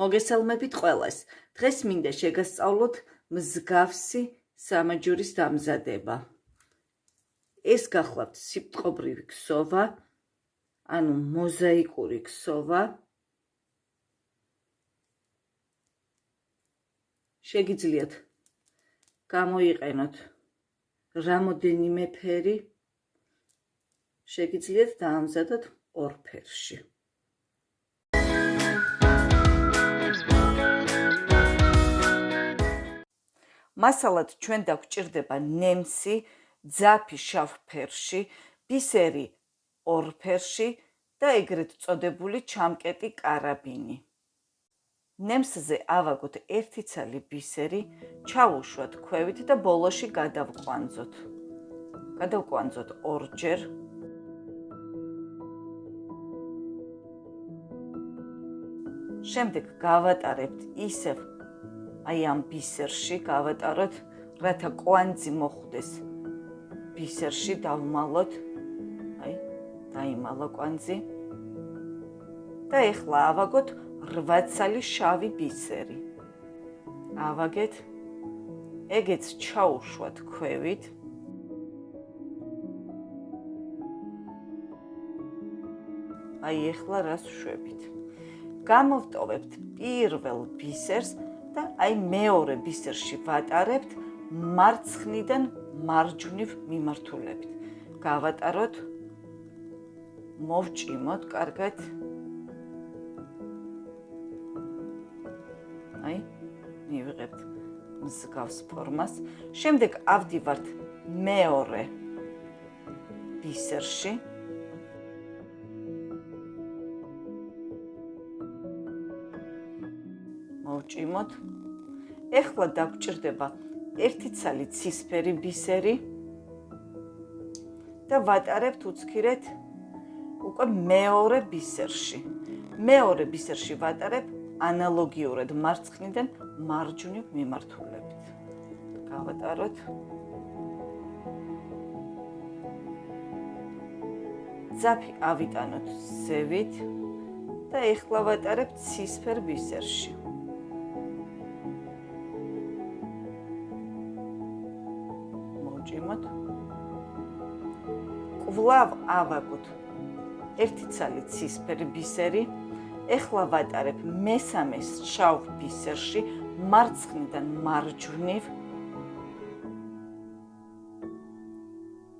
მოგესალმებით ყველას. დღეს მინდა შეგასწავლოთ მსგავსი სამაჯურის დამზადება. ეს გახლავთ სიტყვობრივი ქსოვა, ანუ მოზაიკური ქსოვა. შეგიძლიათ გამოიყენოთ რამოდენიმე ფერი, შეგიძლიათ დაამზადოთ ორ ფერში. მასალად ჩვენ დაგვჭირდება ნემსი, ძაფი შავ ფერში, ბისერი ორ ფერში და ეგრეთ წოდებული ჩამკეტი კარაბინი. ნემსზე ავაგოთ 1 ცალი ბისერი, ჩავუშვათ ქვევით და ბოლოში გადავკვანძოთ. გადავკვანძოთ ორჯერ. შემდეგ გავატარებთ ისევ აი ამ ბისერში გავატაროთ, რათა კვანძი მოხვდეს ბისერში, დავმალოთ, აი, დაიმალა კვანძი. და ეხლა ავაგოთ 8 ცალი შავი ბისერი. ავაგეთ, ეგეც ჩაუშვათ ქვევით. აი ეხლა რას ვშვებით. გამოვტოვებთ პირველ ბისერს და აი მეორე ბისერში ვატარებთ მარცხნიდან მარჯვნივ მიმართულებით. გავატაროთ, მოვჭიმოთ კარგად. აი, მივიღებთ მსგავს ფორმას. შემდეგ ავდივართ მეორე ბისერში. მოვჭიმოთ. ეხლა დაგვჭირდება 1 ცალი ცისფერი ბისერი და ვატარებთ უცქირეთ უკვე მეორე ბისერში. მეორე ბისერში ვატარებ ანალოგიურად მარცხნიდან მარჯვნივ მიმართულებით. გავატაროთ. ძაფი ავიტანოთ ზევით და ეხლა ვატარებთ ცისფერ ბისერში. მოვჭიმოთ. კვლავ ავაგოთ 1 ცალი ცისფერი ბისერი. ეხლა ვატარებ მესამე შავ ბისერში მარცხნიდან მარჯვნივ.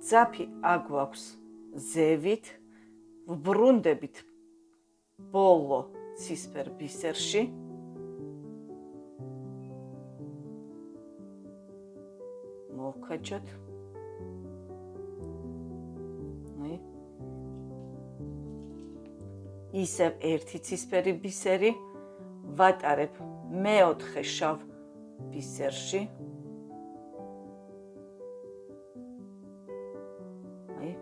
ძაფი აგვაქვს ზევით, ვბრუნდებით ბოლო ცისფერ ბისერში. მოვქაჩოთ. ისევ 1 ცისფერი ბისერი, ვატარებ მეოთხე შავ ბისერში. აი,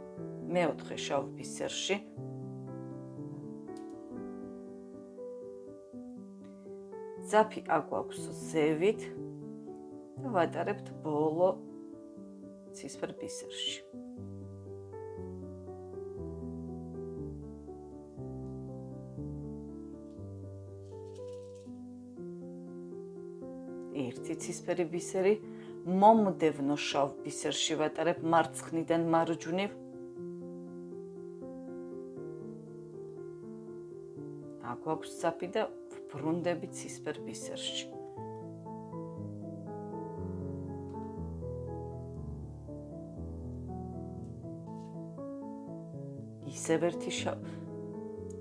მეოთხე შავ ბისერში. ძაფი აგვაქვს ზევით და ვატარებთ ბოლო ცისფერ ბისერში. ერთი ცისფერი ბისერი, მომდევნო შავ ბისერში ვატარებ მარცხნიდან მარჯვნივ. აგვაქვს ძაფი და ვბრუნდებით ცისფერ ბისერში.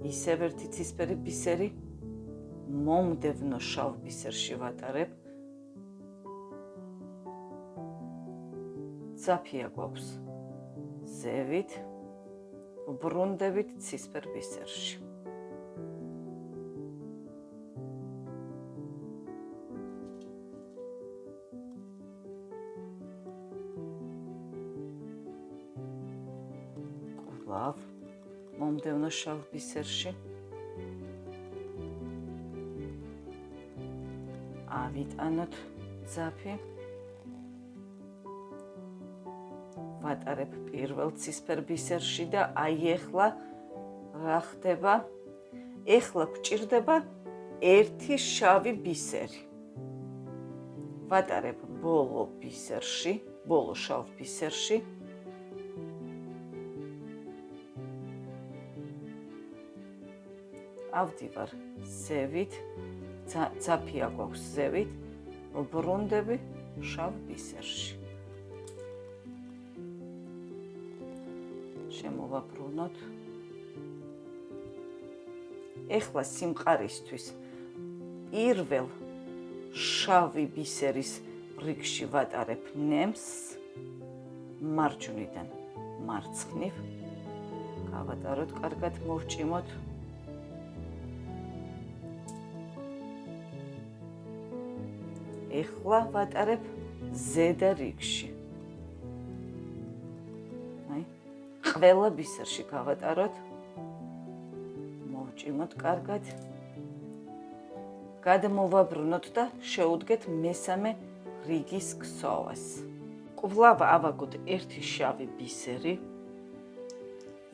ისევ ერთი ცისფერი ბისერი, მომდევნო შავ ბისერში ვატარებ. ძაფი აგვაქვს ზევით, ვბრუნდებით ცისფერ ბისერში. კვლავ მომდევნო შავ ბისერში. ავიტანოთ ძაფი. ვატარებ პირველ ცისფერ ბისერში და აი ეხლა რა ხდება? ეხლა გვჭირდება ერთი შავი ბისერი. ვატარებ ბოლო ბისერში, ბოლო შავ ბისერში. ავდივარ ზევით, ძაფია გვაქვს ზევით, ვბრუნდები შავ ბისერში. შემოვაბრუნოთ. ეხლა სიმყარისთვის პირველ შავი ბისერის რიგში ვატარებ ნემს მარჯვნიდან მარცხნივ. გავატაროთ, კარგად მოვჭიმოთ. ეხლა ვატარებ ზედა რიგში. აი, ყველა ბისერში გავატაროთ. მოვჭიმოთ კარგად. გადმოვაბრუნოთ და შევუდგეთ მესამე რიგის ქსოვას. კვლავ ავაგოთ ერთი შავი ბისერი.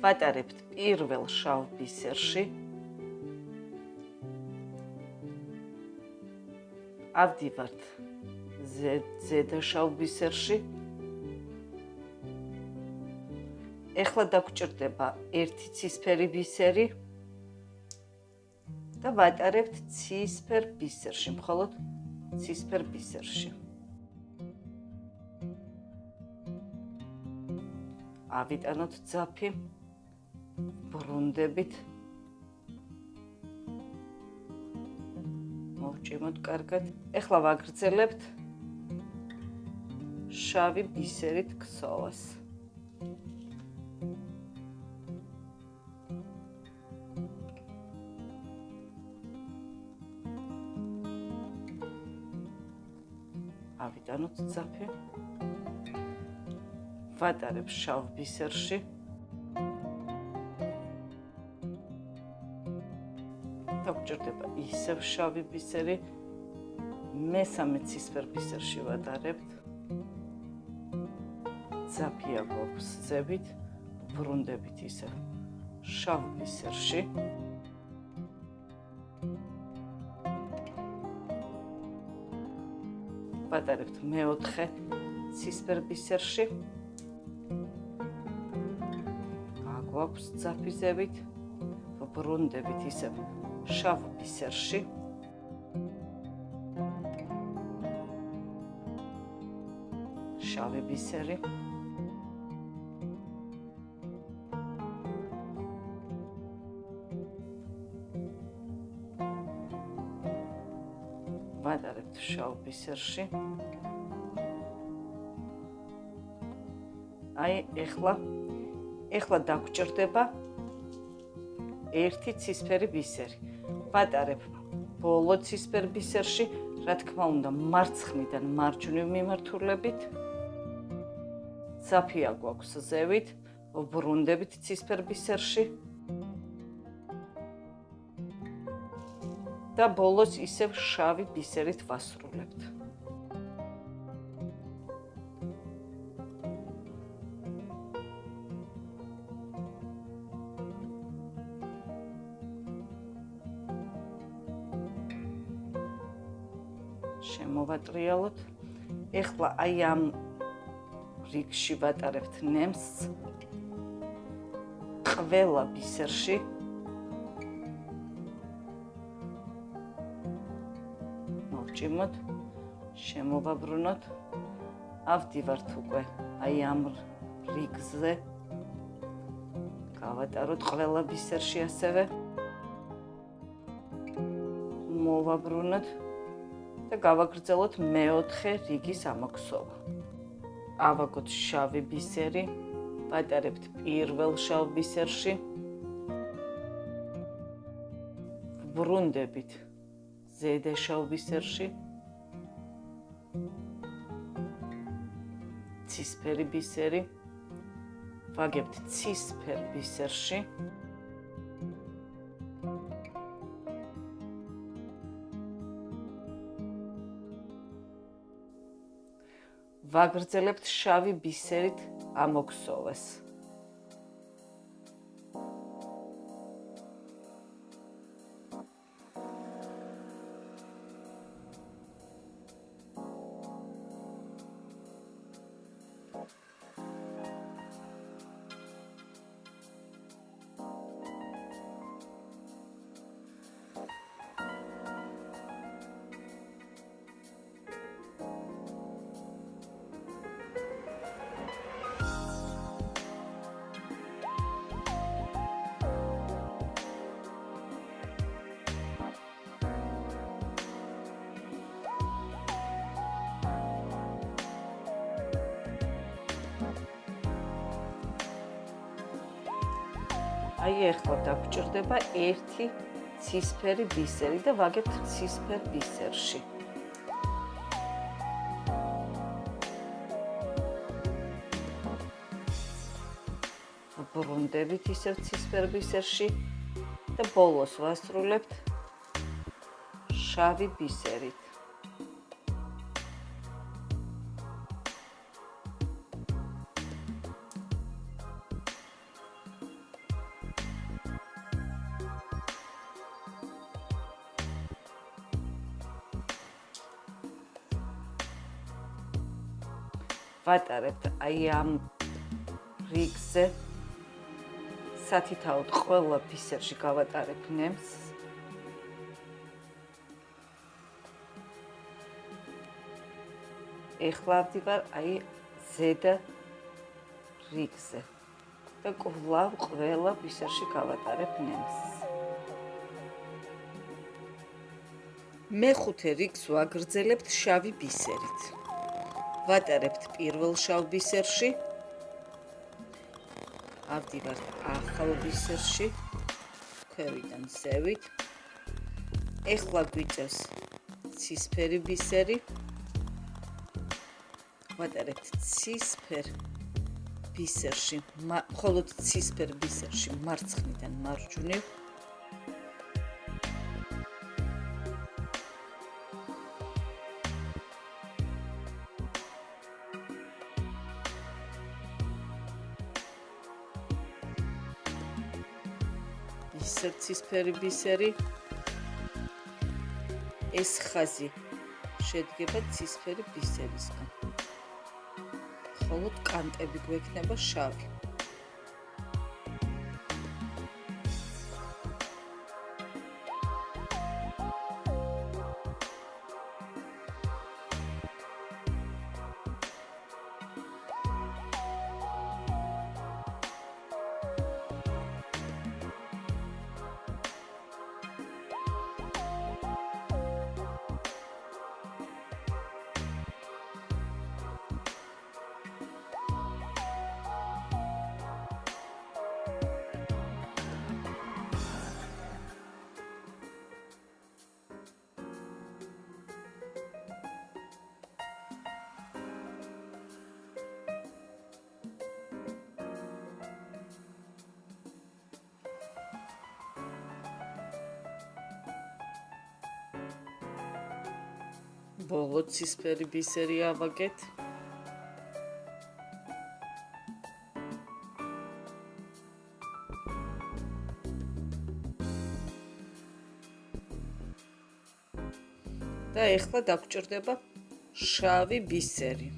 ვატარებთ პირველ შავ ბისერში. ავდივართ ზედა შავ ბისერში. ეხლა დაგვჭირდება ერთი ცისფერი ბისერი და ვატარებთ ცისფერ ბისერში, მხოლოდ ცისფერ ბისერში. ავიტანოთ ძაფი, ბრუნდებით. მოვჭიმოთ კარგად. ეხლა ვაგრძელებთ შავი ბისერით ქსოვას. ავიტანოთ ძაფი. ვატარებ შავ ბისერში. დაგვჭირდება ისევ შავი ბისერი. მესამე ცისფერ ბისერში ვატარებთ. ძაფია გვაქვს ზევით, ბრუნდებით ისევ შავ ბისერში. ვატარებთ მეოთხე ცისფერ ბისერში. გვაქვს ძაფი ზევით, ბრუნდებით ისევ შავ ბისერში. შავი ბისერი. ვატარებთ შავ ბისერში. აი, ეხლა დაგვჭირდება ერთი ცისფერი ბისერი. ვატარებ ბოლო ცისფერ ბისერში, რა თქმა უნდა, მარცხნიდან მარჯვნივ მიმართულებით. ძაფია გვაქვს ზევით, ბრუნდებით ცისფერ ბისერში. და ბოლოს ისევ შავი ბისერით ვასრულებთ. შემოვატრიალოთ. ეხლა აი ამ რიგში ვატარებთ ნემს ყველა ბისერში. მოვჭიმოთ, შემოვაბრუნოთ. ავდივართ უკვე აი ამ რიგზე. გავატაროთ ყველა ბისერში ასევე. მოვაბრუნოთ და გავაგრძელოთ მეოთხე რიგის ამოქსოვა. ავაგოთ შავი ბისერი, ვატარებთ პირველ შავ ბისერში. ბრუნდებით ზედა შავ ბისერში. ცისფერი ბისერი. ვაგებთ ცისფერ ბისერში. ვაგრძელებთ შავი ბისერით ამოქსოვას. აი ეხლა დაგვჭირდება ერთი ცისფერი ბისერი და ვაგებთ ცისფერ ბისერში. ბრუნდებით ისევ ცისფერ ბისერში და ბოლოს ვასრულებთ შავი ბისერით. ვატარებთ აი ამ რიგზე სათითაოდ ყველა ბისერში გავატარებ ნემს. ეხლა ვდივარ აი ზედა რიგზე და კვლავ ყველა ბისერში გავატარებ ნემს. მეხუთე რიგს ვაგრძელებთ შავი ბისერით. ვატარებთ პირველ შავ ბისერში, ავდივართ ახალ ბისერში, ქვევიდან ზევით. ეხლა გვიწევს ცისფერი ბისერი. ვატარებთ ცისფერ ბისერში, მხოლოდ ცისფერ ბისერში მარცხნიდან მარჯვნივ. ისევ ცისფერი ბისერი. ეს ხაზი შედგება ცისფერი ბისერისგან. მხოლოდ კანტები გვექნება შავი. ბოლო ცისფერი ბისერი ავაგეთ. და ეხლა დაგვჭირდება შავი ბისერი.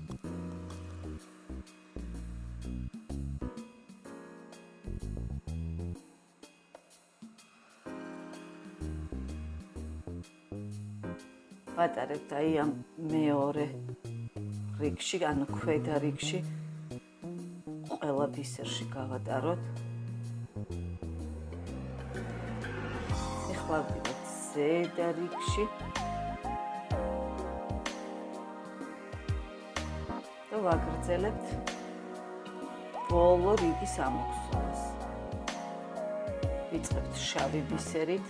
ვატარებთ აი ამ მეორე რიგში, ანუ ქვედა რიგში, ყველა ბისერში გავატაროთ. ეხლა ვდივართ ზედა რიგში და ვაგრძელებთ ბოლო რიგის ამოქცევას. ვიწყებთ შავი ბისერით.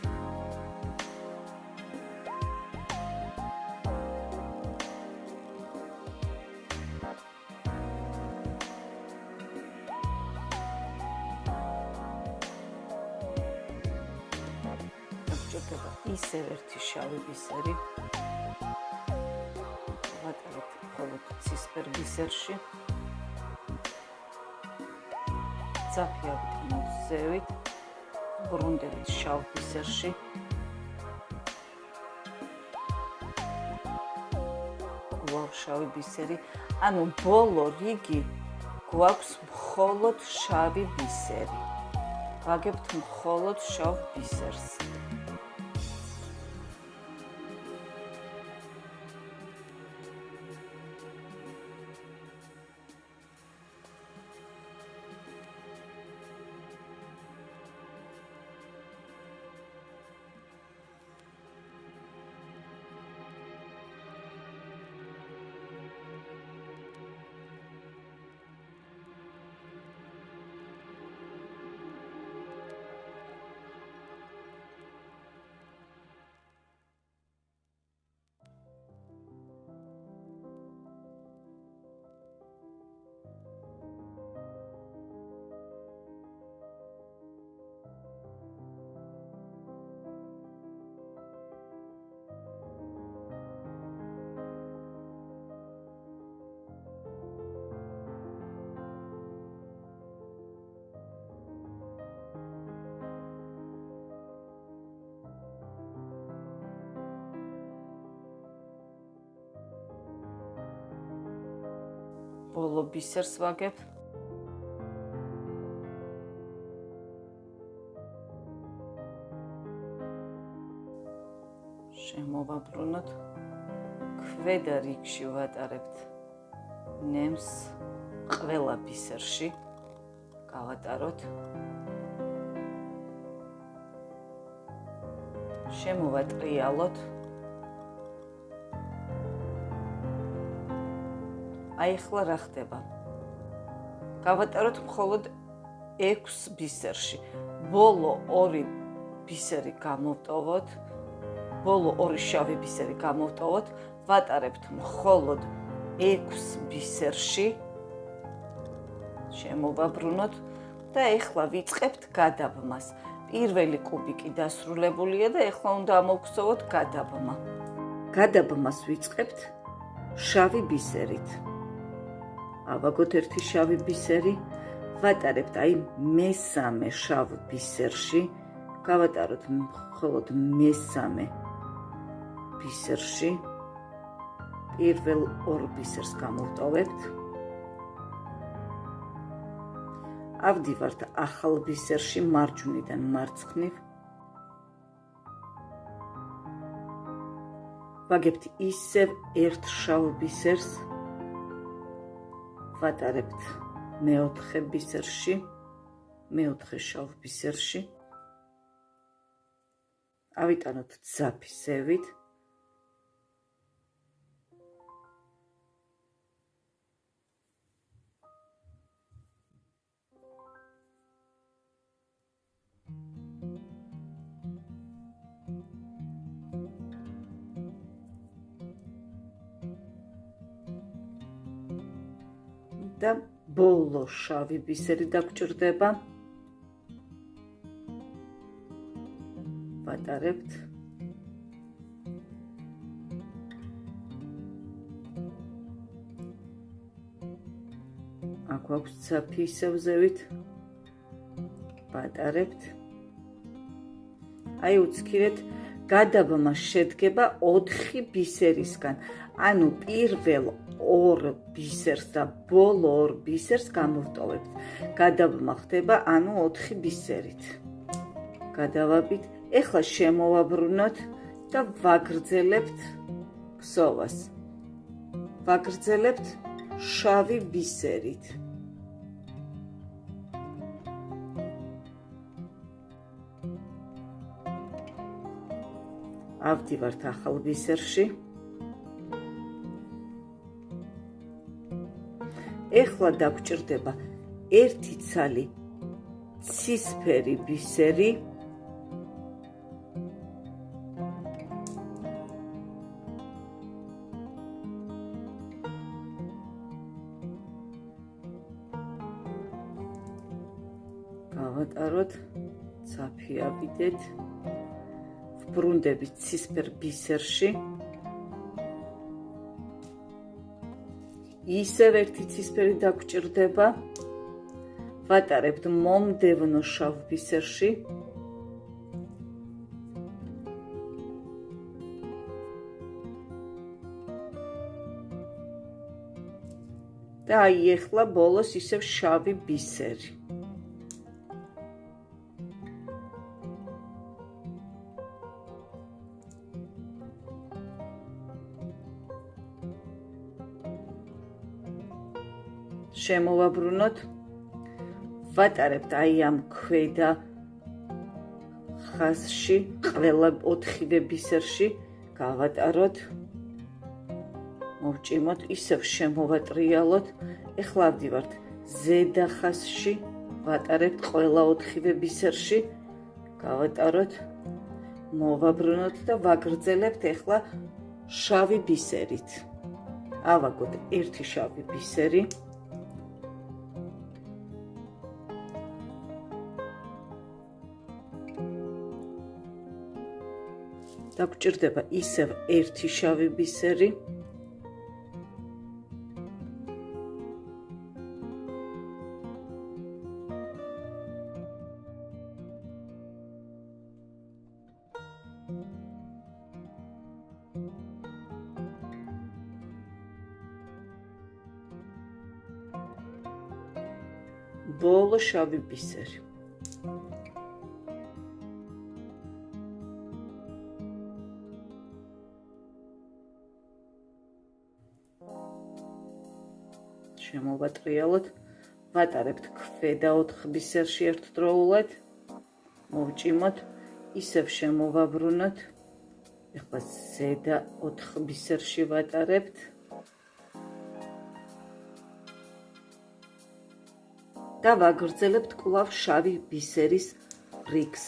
ისევ ერთი შავი ბისერი. ვატარებთ მხოლოდ ცისფერ ბისერში. ძაფი ავიტანოთ ზევით, ბრუნდებით შავ ბისერში. კვლავ შავი ბისერი. ანუ ბოლო რიგი გვაქვს მხოლოდ შავი ბისერი. ვაგებთ მხოლოდ შავ ბისერს. ბოლო ბისერს ვაგებ. შემოვაბრუნოთ. ქვედა რიგში ვატარებთ ნემს ყველა ბისერში. გავატაროთ. შემოვატრიალოთ. აი ახლა რა ხდება? გავატაროთ მხოლოდ 6 ბისერში. ბოლო 2 ბისერი გამოვტოვოთ. ბოლო 2 შავი ბისერი გამოვტოვოთ. ვატარებთ მხოლოდ 6 ბისერში. შემოვაბრუნოთ და ახლა ვიწყებთ გადაბმას. პირველი კუბიკი დასრულებულია და ახლა უნდა ამოვგზავნოთ გადაბმა. გადაბმას ვიწყებთ შავი ბისერით. ავაგოთ ერთი შავი ბისერი, ვატარებთ აი მესამე შავ ბისერში, გავატაროთ მხოლოდ მესამე ბისერში. პირველ 2 ბისერს გამოვტოვებთ. ავდივართ ახალ ბისერში მარჯვნიდან მარცხნივ. ვაგებთ ისევ ერთ შავ ბისერს. ვატარებთ მეოთხე ბისერში, მეოთხე შავ ბისერში. ავიტანოთ ძაფი ზევით. და ბოლო შავი ბისერი დაგჭირდება. ვატარებთ. აქ აქვს ძაფი ისევ ზევით. ვატარებთ. აი უცქირეთ გადაბმა შედგება 4 ბისერისგან. ანუ პირველ 2 ბისერს და ბოლო 2 ბისერს გამოვტოვებთ. გადაბმა ხდება ანუ 4 ბისერით. გადავაბით. ეხლა შემოვაბრუნოთ და ვაგრძელებთ ქსოვას. ვაგრძელებთ შავი ბისერით. ავდივართ ახალ ბისერში. ეხლა დაგჭირდება ერთი ცალი ცისფერი ბისერი. გავატაროთ, ძაფი ავიდეთ. ვბრუნდებით ცისფერ ბისერში. ისევ ერთი ცისფერი დაგჭირდება. ვატარებთ მომდევნო შავ ბისერში. და აი ახლა ბოლოს ისევ შავი ბისერი. შემოვაბრუნოთ. ვატარებთ აი ამ ქვედა ხაზში, ყველა 4 ბისერში, გავატაროთ. მოვჭიმოთ, ისევ შემოვატრიალოთ. ეხლა ავდივართ ზედა ხაზში, ვატარებთ ყველა 4 ბისერში, გავატაროთ. მოვაბრუნოთ და ვაგრძელებთ ეხლა შავი ბისერით. ავაგოთ ერთი შავი ბისერი. დაგჭირდება ისევ ერთი შავი ბისერი. ბოლო შავი ბისერი. შემოვატრიალოთ, ვატარებთ ქვედა 4 ბისერში ერთდროულად, მოვჭიმოთ, ისევ შემოვაბრუნოთ. ეხლა ზედა 4 ბისერში ვატარებთ. და ვაგრძელებთ კვლავ შავი ბისერის რიგს.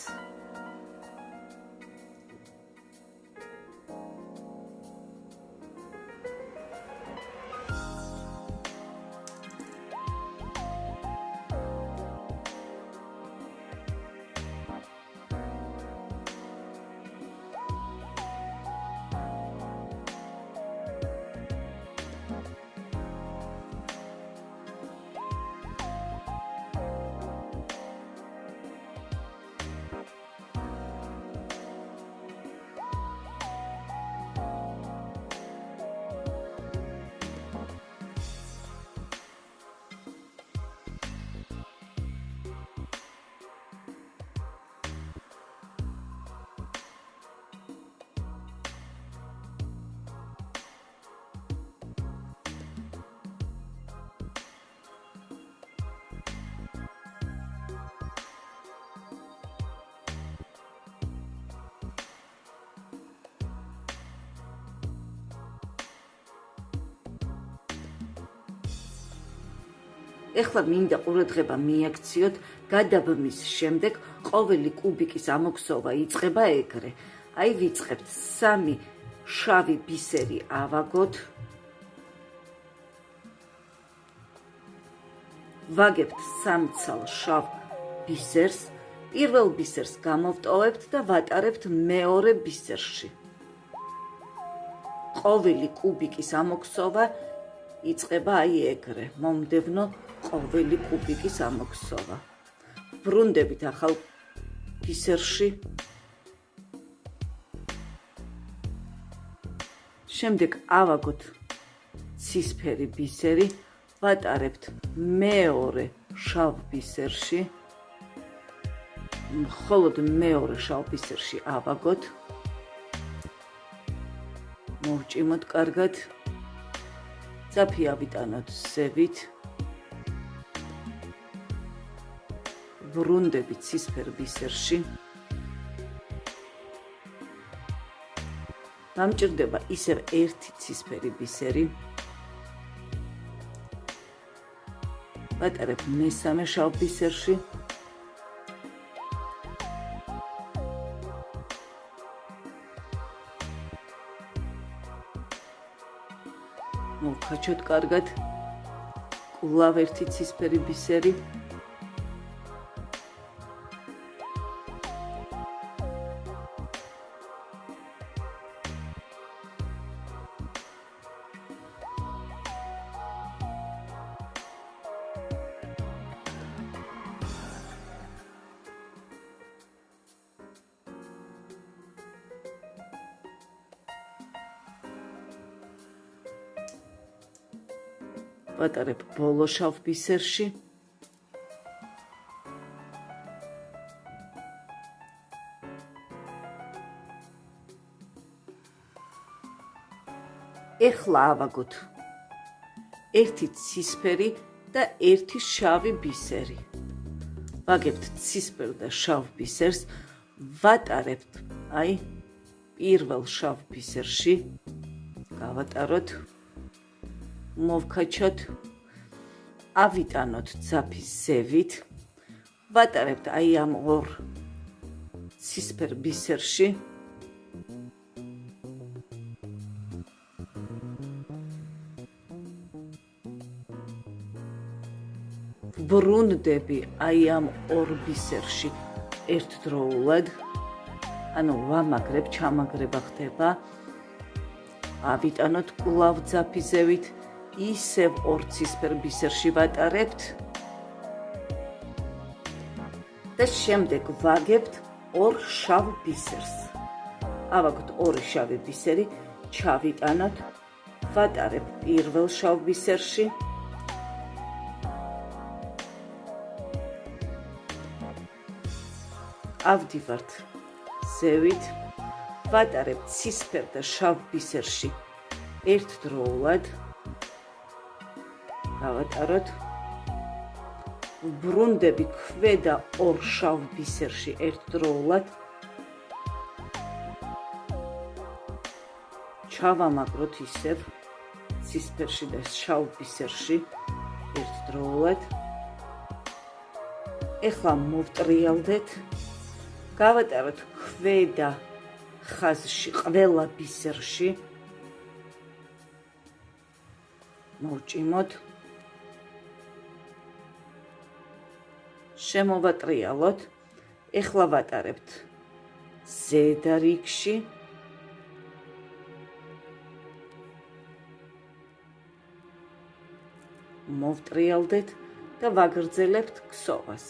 ეხლა მინდა ყურადღება მიაქციოთ, გადაბმის შემდეგ ყოველი კუბიკის ამოქცევა იწყება ეგრე. აი ვიწყებთ 3 შავი ბისერი ავაგოთ. ვაგებთ 3 ცალ შავ ბისერს, პირველ ბისერს გამოვტოვებთ და ვატარებთ მეორე ბისერში. ყოველი კუბიკის ამოქცევა იწყება აი ეგრე, მომდევნო ყოველი კუბიკის ამოქცევა. ბრუნდებით ახალ ბისერში. შემდეგ ავაგოთ ცისფერი ბისერი, ვატარებთ მეორე შავ ბისერში. მხოლოდ მეორე შავ ბისერში ავაგოთ. მოვჭიმოთ კარგად. ძაფი ავიტანოთ ზევით. ბრუნდებით ცისფერ ბისერში. დამჭირდება ისევ ერთი ცისფერი ბისერი. ვატარებ მესამე შავ ბისერში. მოვქაჩოთ კარგად. კვლავ ერთი ცისფერი ბისერი. ვატარებ ბოლო შავ ბისერში. ეხლა ავაგოთ ერთი ცისფერი და ერთი შავი ბისერი. ვაგებთ ცისფერ და შავ ბისერს, ვატარებთ აი პირველ შავ ბისერში. გავატაროთ. მოვქაჩოთ, ავიტანოთ ძაფის ზევით, ვატარებთ აი ამ ორ ცისფერ ბისერში. ბრუნდები აი ამ ორ ბისერში ერთდროულად, ანუ ვამაგრებ, ჩამაგრება ხდება. ავიტანოთ კვლავ ძაფის ზევით. ისევ ორ ცისფერ ბისერში ვატარებთ და შემდეგ ვაგებთ ორ შავ ბისერს. ავაგოთ ორი შავი ბისერი, ჩავიტანოთ, ვატარებ პირველ შავ ბისერში. ავდივართ ზევით, ვატარებ ცისფერ და შავ ბისერში ერთდროულად, გავატაროთ, ვბრუნდები ქვედა ორ შავ ბისერში ერთდროულად, ჩავამაგროთ ისევ ცისფერში და შავ ბისერში ერთდროულად. ეხლა მოვტრიალდეთ, გავატაროთ ქვედა ხაზში ყველა ბისერში, მოვჭიმოთ, შემოვატრიალოთ, ეხლა ვატარებთ ზედა რიგში, მოვტრიალდეთ და ვაგრძელებთ ქსოვას.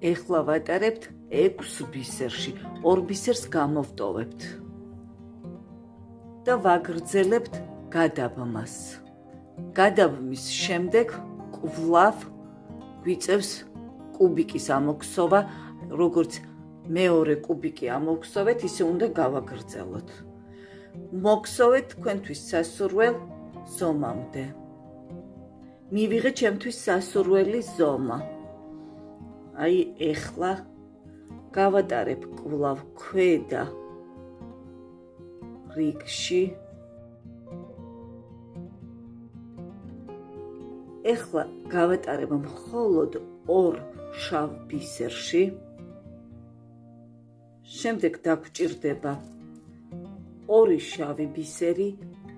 ეხლა ვატარებთ 6 ბისერში, 2 ბისერს გამოვტოვებთ და ვაგრძელებთ გადაბმას. გადაბმის შემდეგ კვლავ გვიწევს კუბიკის ამოქცევა, როგორც მეორე კუბიკი ამოვქცევეთ, ისე უნდა გავაგრძელოთ. მოგხსოვეთ თქვენთვის სასურველ ზომამდე. მივიღეთ ჩემთვის სასურველი ზომა. აი ეხლა გავატარებ კვლავ ქვედა რიგში. ეხლა გავატარებ მხოლოდ 2 შავ ბისერში. შემდეგ დაგვჭირდება 2 შავი ბისერი,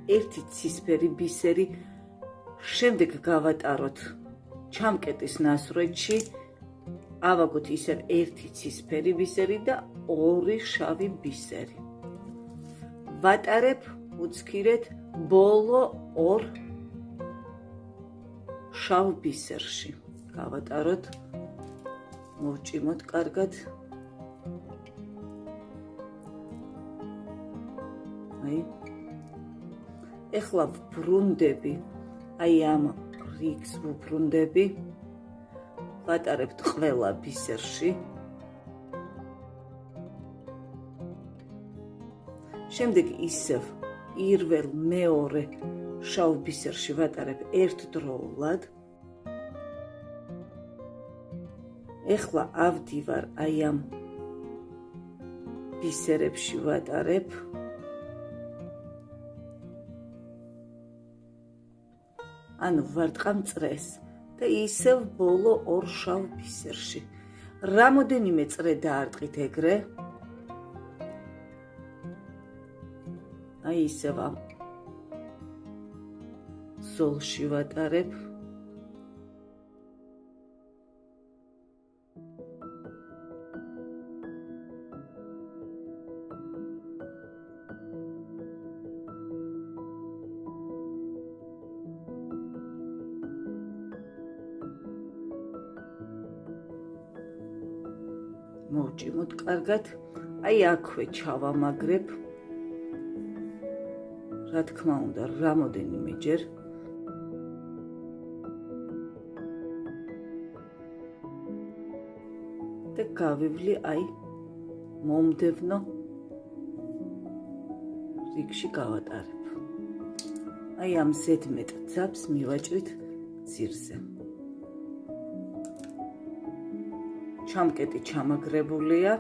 1 ცისფერი ბისერი. შემდეგ გავატაროთ ჩამკეტის ნასრვეთში, ავაგოთ ისევ 1 ცისფერი ბისერი და 2 შავი ბისერი. ვატარებ უცქირეთ ბოლო 2 შავ ბისერში. გავატაროთ, მოვჭიმოთ კარგად. ეხლა ვბრუნდები, აი ამ რიგს ვუბრუნდები, ვატარებთ ყველა ბისერში. შემდეგ ისევ პირველ მეორე შავ ბისერში ვატარებ ერთდროულად. ეხლა ავდივარ აი ამ ბისერებში ვატარებ. ანუ ვარტყამ წრეს და ისევ ბოლო 2 შავ ბისერში. რამოდენიმე წრე დაარტყით ეგრე. აი ისევ ამ ზოლში ვატარებ. მოვჭიმოთ კარგად, აი აქვე ჩავამაგრებ, რა თქმა უნდა, რამოდენიმეჯერ. და გავივლი აი მომდევნო რიგში გავატარებ. აი ამ ზედმეტ ძაბს მივაჭრით ძირზე. ჩამკეტი ჩამაგრებულია,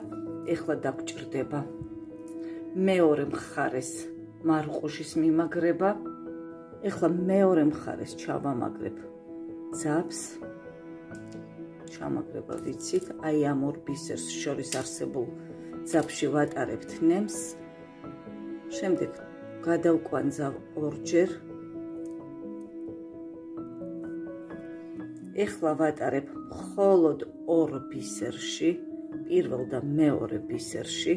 ეხლა დაგვჭირდება მეორე მხარეს მარყუშის მიმაგრება. ეხლა მეორე მხარეს ჩავამაგრებ ძაბს. ჩამაგრება ვიცით, აი ამ 2 ბისერს შორის არსებულ ძაბში ვატარებთ ნემს. შემდეგ გადავკვანძავ 2ჯერ. ეხლა ვატარებ მხოლოდ 2 ბისერში, პირველ და მეორე ბისერში.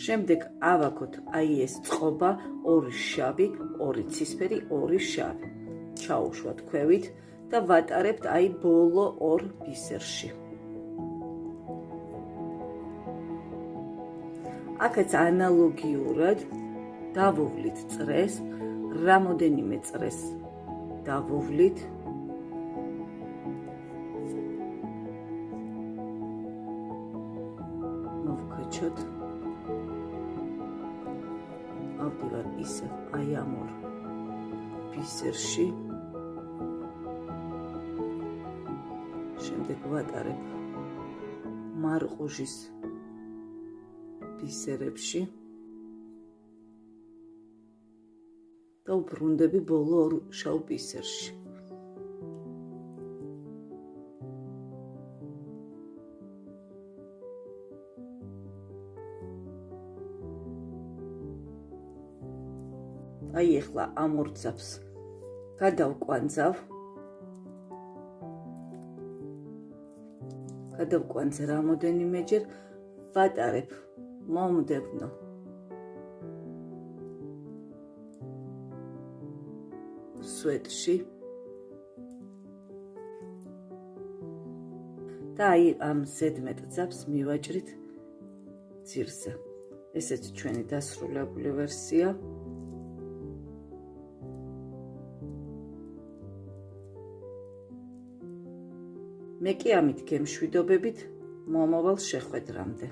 შემდეგ ავაგოთ აი ეს წყობა, 2 შავი, 2 ცისფერი, 2 შავი. ჩაუშვათ ქვევით და ვატარებთ აი ბოლო 2 ბისერში. აქაც ანალოგიურად დავუვლით წრეს, რამოდენიმე წრეს დავუვლით. მოვქეჩოთ. ავდივარ ისევ აი ამ 2 ბისერში. შემდეგ ვატარებ მარყუჟის ბისერებში და ვბრუნდები ბოლო 2 შავ ბისერში. აი ეხლა ამ 2 ძაბს გადავკვანძავ. გადავკვანძე რამოდენიმეჯერ, ვატარებ მომდევნო სვეტში. და აი ამ ზედმეტ ძაბს მივაჭრით ძირზე. ესეც ჩვენი დასრულებული ვერსია. მე კი ამით გემშვიდობებით მომავალ შეხვედრამდე.